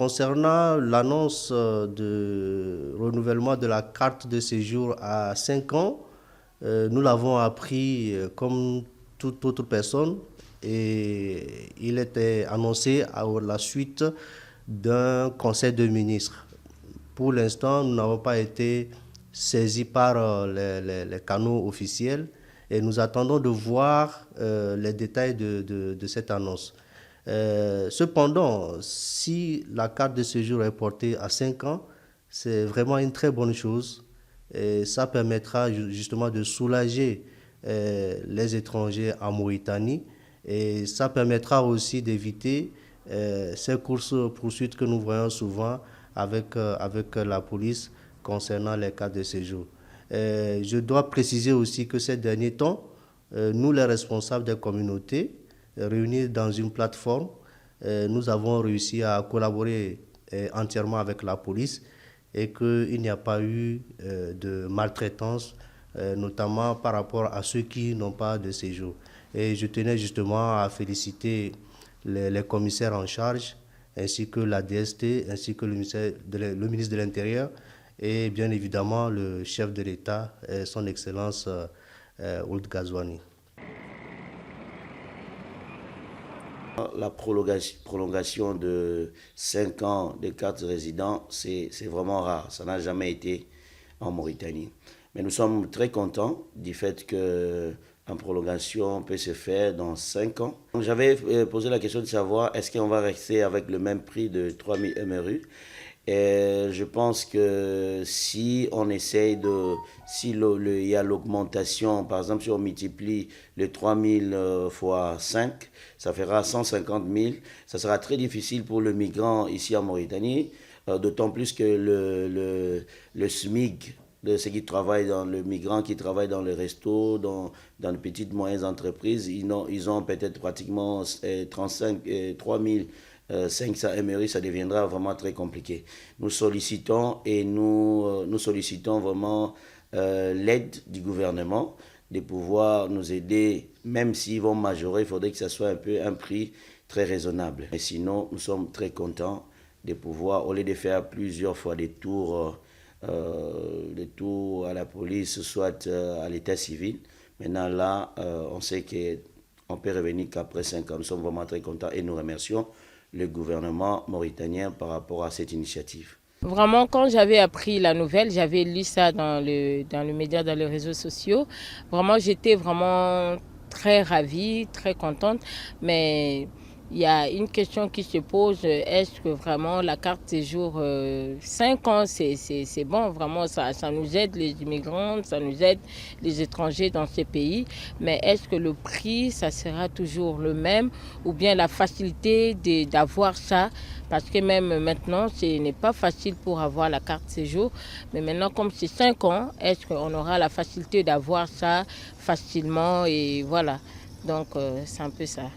Concernant l'annonce de renouvellement de la carte de séjour à 5 ans, nous l'avons appris comme toute autre personne et il était annoncé à la suite d'un conseil de ministres. Pour l'instant, nous n'avons pas été saisis par les canaux officiels et nous attendons de voir les détails de cette annonce. Cependant, si la carte de séjour est portée à 5 ans, c'est vraiment une très bonne chose et ça permettra justement de soulager les étrangers en Mauritanie et ça permettra aussi d'éviter ces courses-poursuites que nous voyons souvent avec la police concernant les cartes de séjour. Je dois préciser aussi que ces derniers temps, nous les responsables des communautés, réunis dans une plateforme, nous avons réussi à collaborer entièrement avec la police et qu'il n'y a pas eu de maltraitance, notamment par rapport à ceux qui n'ont pas de séjour. Et je tenais justement à féliciter les commissaires en charge, ainsi que la DST, ainsi que le ministre de l'Intérieur et bien évidemment le chef de l'État, son Excellence Ould Ghazouani. La prolongation de 5 ans de carte de résident, c'est vraiment rare. Ça n'a jamais été en Mauritanie. Mais nous sommes très contents du fait que la prolongation peut se faire dans 5 ans. J'avais posé la question de savoir est-ce qu'on va rester avec le même prix de 3000 MRU. Et je pense que si on essaye il y a l'augmentation, par exemple si on multiplie les 3000 fois 5, ça fera 150 000. Ça sera très difficile pour le migrant ici en Mauritanie, d'autant plus que le SMIC, de ceux qui travaillent les migrants qui travaillent dans les restos, dans les petites moyennes entreprises, ils ont peut-être pratiquement 3000 500 MRI, ça deviendra vraiment très compliqué. Nous sollicitons vraiment l'aide du gouvernement de pouvoir nous aider, même s'ils vont majorer, il faudrait que ça soit un prix très raisonnable. Mais sinon, nous sommes très contents de pouvoir, au lieu de faire plusieurs fois des tours à la police, soit à l'état civil, maintenant là, on sait qu'on peut revenir qu'après 5 ans. Nous sommes vraiment très contents et nous remercions le gouvernement mauritanien par rapport à cette initiative. Vraiment, quand j'avais appris la nouvelle, j'avais lu ça dans le média, dans les réseaux sociaux. Vraiment, j'étais vraiment très ravie, très contente. Mais il y a une question qui se pose, est-ce que vraiment la carte séjour 5 ans, c'est bon, vraiment ça nous aide les immigrants, ça nous aide les étrangers dans ces pays, mais est-ce que le prix, ça sera toujours le même ou bien la facilité d'avoir ça, parce que même maintenant, ce n'est pas facile pour avoir la carte séjour, mais maintenant comme c'est 5 ans, est-ce qu'on aura la facilité d'avoir ça facilement et voilà, donc c'est un peu ça.